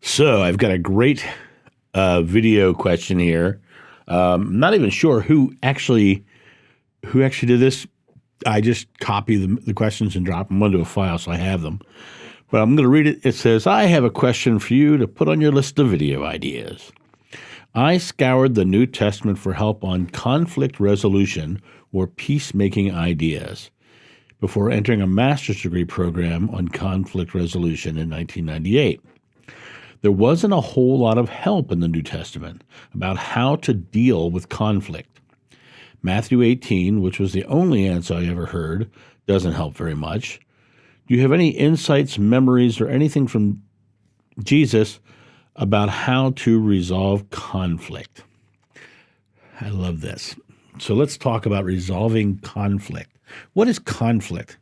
So I've got a great video question here. I'm not even sure who actually did this. I just copy the questions and drop them onto a file so I have them. But I'm going to read it. It says, I have a question for you to put on your list of video ideas. I scoured the New Testament for help on conflict resolution or peacemaking ideas before entering a master's degree program on conflict resolution in 1998. There wasn't a whole lot of help in the New Testament about how to deal with conflict. Matthew 18, which was the only answer I ever heard, doesn't help very much. Do you have any insights, memories, or anything from Jesus about how to resolve conflict? I love this. So let's talk about resolving conflict. What is conflict?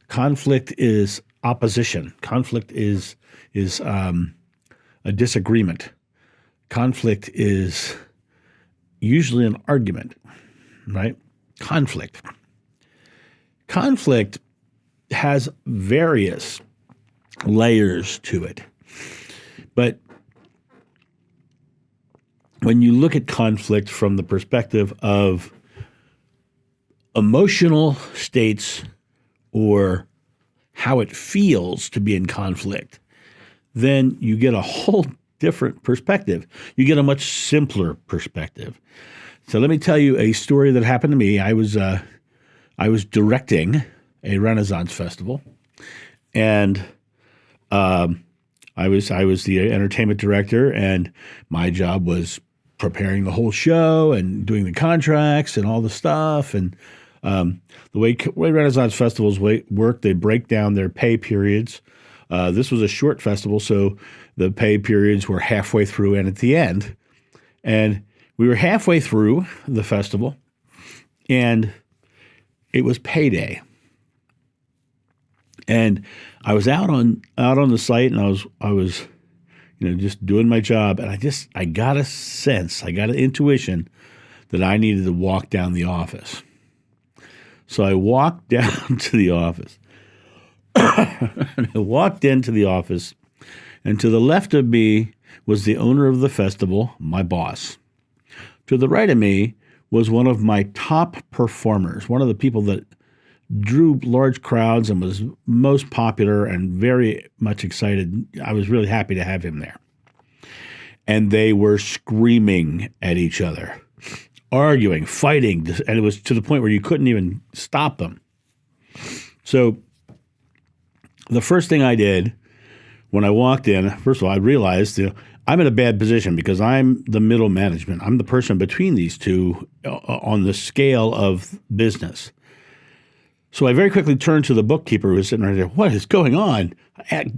Conflict is opposition. Conflict is a disagreement. Conflict is usually an argument, right? Conflict. Conflict has various layers to it. But when you look at conflict from the perspective of emotional states or how it feels to be in conflict, then you get a whole different perspective. You get a much simpler perspective. So let me tell you a story that happened to me. I was directing a Renaissance festival, and I was the entertainment director, and my job was preparing the whole show and doing the contracts and all the stuff. And the way Renaissance festivals work, they break down their pay periods. This was a short festival, so the pay periods were halfway through and at the end. And we were halfway through the festival, and it was payday. And I was out on the site, and I was just doing my job, and I got a sense, I got an intuition that I needed to walk down the office. So I walked down to the office. And I walked into the office, and to the left of me was the owner of the festival, my boss. To the right of me was one of my top performers, one of the people that drew large crowds and was most popular and very much excited. I was really happy to have him there. And they were screaming at each other, arguing, fighting, and it was to the point where you couldn't even stop them. So the first thing I did when I walked in, first of all, I realized I'm in a bad position because I'm the middle management. I'm the person between these two on the scale of business. So I very quickly turned to the bookkeeper who was sitting right there. What is going on?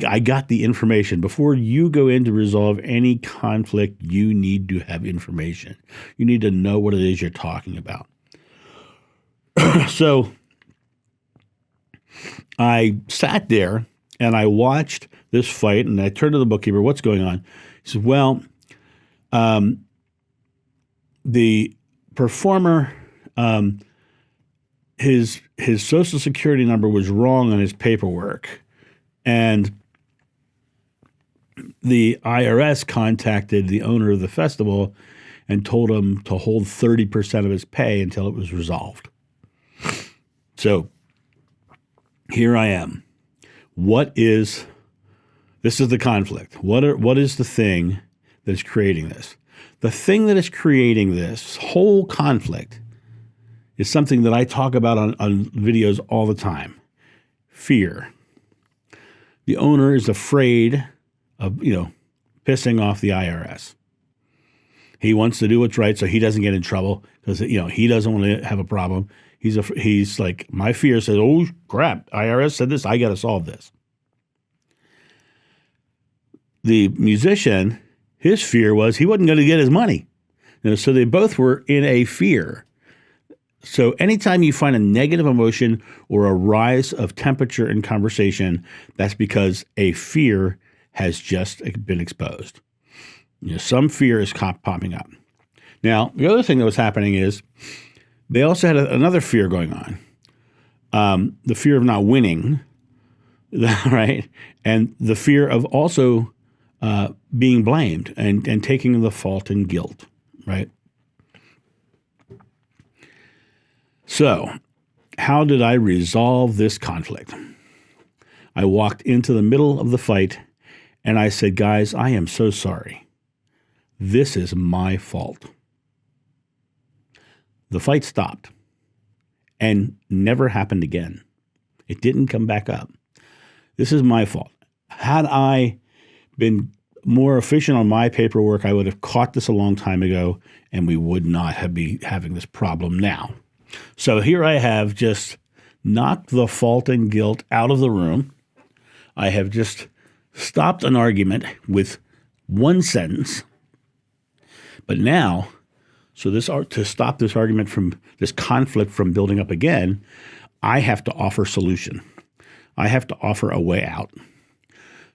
I got the information. Before you go in to resolve any conflict, you need to have information. You need to know what it is you're talking about. So I sat there and I watched this fight, and I turned to the bookkeeper. What's going on? He said, well, the performer, his Social Security number was wrong on his paperwork, and the IRS contacted the owner of the festival and told him to hold 30% of his pay until it was resolved. So here I am. This is the conflict. What is the thing that is creating this? The thing that is creating this whole conflict is something that I talk about on videos all the time. Fear. The owner is afraid of, pissing off the IRS. He wants to do what's right so he doesn't get in trouble because, he doesn't want to have a problem. He's like, my fear says, oh, crap, IRS said this, I got to solve this. The musician, his fear was he wasn't going to get his money. So they both were in a fear. So anytime you find a negative emotion or a rise of temperature in conversation, that's because a fear has just been exposed. Some fear is popping up. Now, the other thing that was happening is they also had another fear going on, the fear of not winning, right? And the fear of also being blamed and taking the fault and guilt, right? So how did I resolve this conflict? I walked into the middle of the fight and I said, guys, I am so sorry. This is my fault. The fight stopped and never happened again. It didn't come back up. This is my fault. Had I been more efficient on my paperwork, I would have caught this a long time ago, and we would not have been having this problem now. So here I have just knocked the fault and guilt out of the room. I have just stopped an argument with one sentence. But now, to stop this argument from this conflict from building up again, I have to offer solution. I have to offer a way out.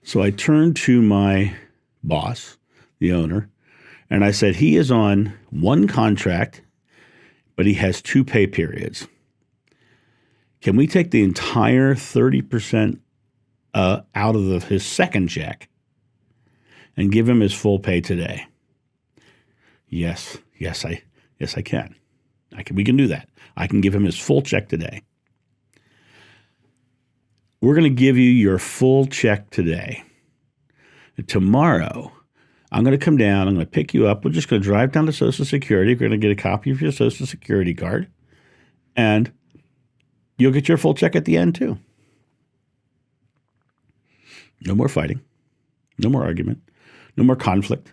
So I turned to my boss, the owner, and I said, he is on one contract, but he has 2 pay periods. Can we take the entire 30% out of his second check and give him his full pay today? Yes, I can. We can do that. I can give him his full check today. We're going to give you your full check today. And tomorrow, I'm going to come down. I'm going to pick you up. We're just going to drive down to Social Security. We're going to get a copy of your Social Security card. And you'll get your full check at the end, too. No more fighting. No more argument. No more conflict.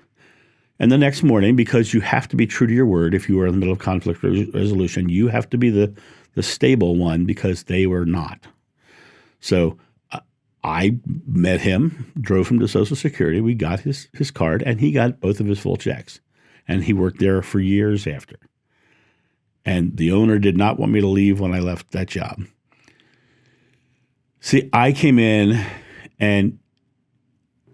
And the next morning, because you have to be true to your word if you are in the middle of conflict resolution, you have to be the stable one because they were not. So I met him, drove him to Social Security. We got his card, and he got both of his full checks. And he worked there for years after. And the owner did not want me to leave when I left that job. See, I came in, and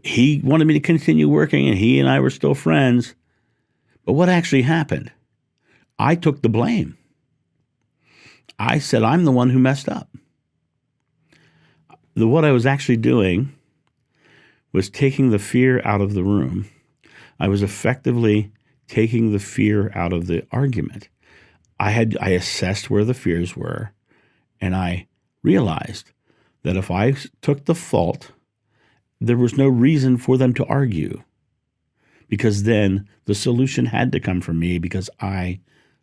he wanted me to continue working, and he and I were still friends. But what actually happened? I took the blame. I said, I'm the one who messed up. What I was actually doing was taking the fear out of the room. I was effectively taking the fear out of the argument. I assessed where the fears were, and I realized that if I took the fault, there was no reason for them to argue, because then the solution had to come from me because I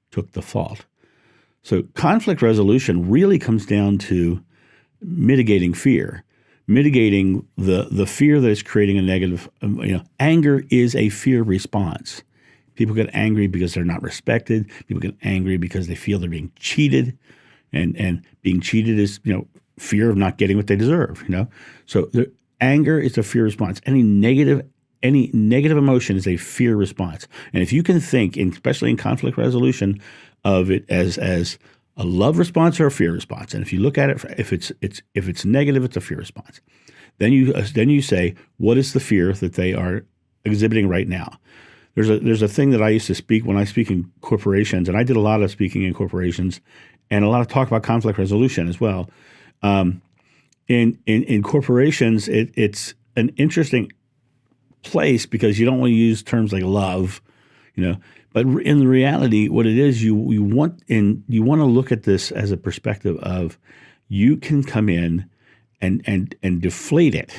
took the fault. So conflict resolution really comes down to mitigating fear, mitigating the fear that is creating a negative. Anger is a fear response. People get angry because they're not respected. People get angry because they feel they're being cheated, and being cheated is fear of not getting what they deserve. So anger is a fear response. Any negative emotion is a fear response. And if you can think, especially in conflict resolution, of it as a love response or a fear response, and if you look at it, if it's negative, it's a fear response. Then you say, what is the fear that they are exhibiting right now? There's a thing that I used to speak when I speak in corporations, and I did a lot of speaking in corporations, and a lot of talk about conflict resolution as well. In corporations, it's an interesting place because you don't want to use terms like love, But in the reality, what it is, you want to look at this as a perspective of you can come in and deflate it,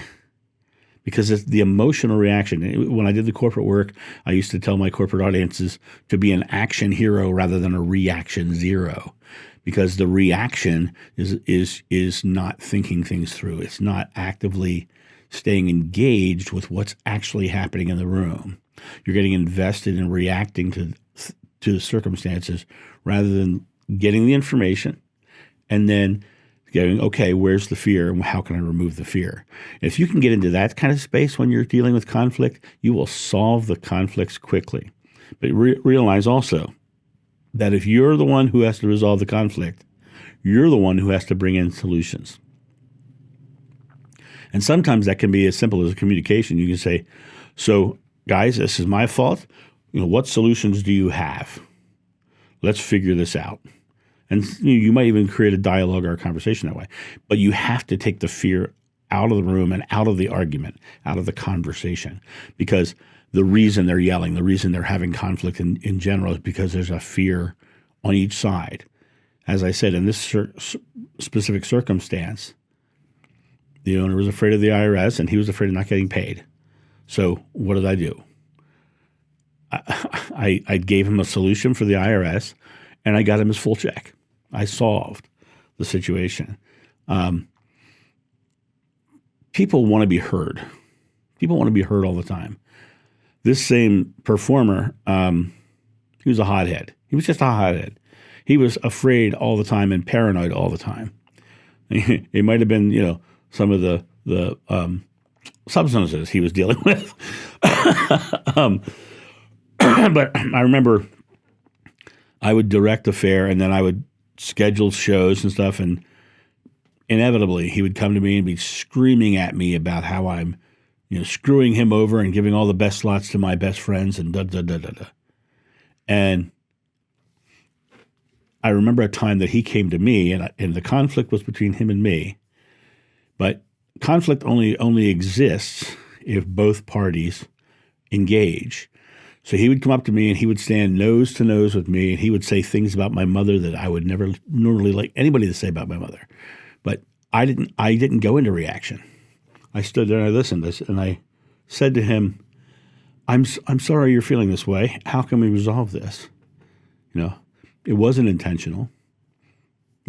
because it's the emotional reaction. When I did the corporate work, I used to tell my corporate audiences to be an action hero rather than a reaction zero, because the reaction is not thinking things through. It's not actively staying engaged with what's actually happening in the room. You're getting invested in reacting to the circumstances rather than getting the information and then going, okay, where's the fear and how can I remove the fear? And if you can get into that kind of space when you're dealing with conflict, you will solve the conflicts quickly. But realize also that if you're the one who has to resolve the conflict, you're the one who has to bring in solutions. And sometimes that can be as simple as a communication. You can say, so guys, this is my fault. What solutions do you have? Let's figure this out. And you might even create a dialogue or a conversation that way. But you have to take the fear out of the room and out of the argument, out of the conversation. Because the reason they're yelling, the reason they're having conflict in general is because there's a fear on each side. As I said, in this specific circumstance, the owner was afraid of the IRS and he was afraid of not getting paid. So what did I do? I gave him a solution for the IRS, and I got him his full check. I solved the situation. People want to be heard. People want to be heard all the time. This same performer, he was a hothead. He was just a hothead. He was afraid all the time and paranoid all the time. It might have been, some of the substances he was dealing with. But I remember I would direct a fair, and then I would schedule shows and stuff, and inevitably he would come to me and be screaming at me about how I'm, screwing him over and giving all the best slots to my best friends and da-da-da-da-da. And I remember a time that he came to me, and the conflict was between him and me. But conflict only exists if both parties engage. So he would come up to me and he would stand nose to nose with me, and he would say things about my mother that I would never normally like anybody to say about my mother. But I didn't go into reaction. I stood there and I listened, and I said to him, I'm sorry you're feeling this way. How can we resolve this? It wasn't intentional.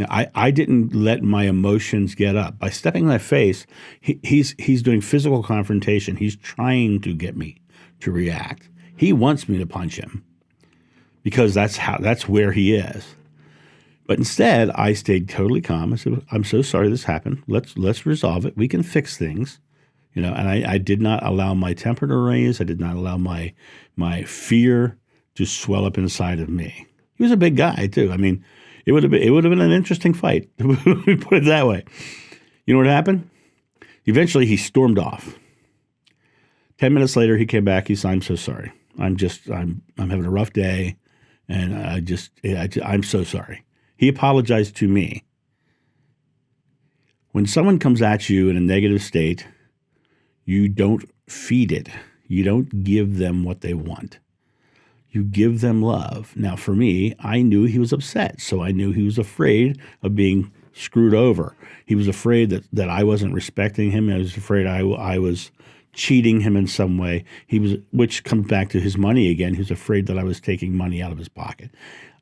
I didn't let my emotions get up. By stepping in my face, he's doing physical confrontation. He's trying to get me to react. He wants me to punch him because that's where he is. But instead, I stayed totally calm. I said, "I'm so sorry this happened. Let's resolve it. We can fix things." And I did not allow my temper to raise. I did not allow my fear to swell up inside of me. He was a big guy too. I mean, it would have been an interesting fight. Put it that way. You know what happened? Eventually, he stormed off. 10 minutes later, he came back. He said, "I'm so sorry. I'm having a rough day, and I'm so sorry." He apologized to me. When someone comes at you in a negative state, you don't feed it. You don't give them what they want. You give them love. Now, for me, I knew he was upset, so I knew he was afraid of being screwed over. He was afraid that I wasn't respecting him. I was afraid I was cheating him in some way. Which comes back to his money again. He was afraid that I was taking money out of his pocket.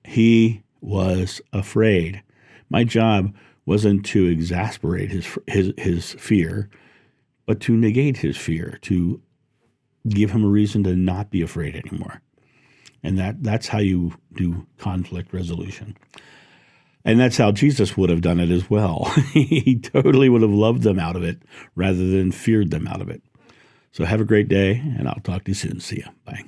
He was afraid. My job wasn't to exasperate his fear, but to negate his fear, to give him a reason to not be afraid anymore. And that's how you do conflict resolution. And that's how Jesus would have done it as well. He totally would have loved them out of it rather than feared them out of it. So have a great day, and I'll talk to you soon. See you. Bye.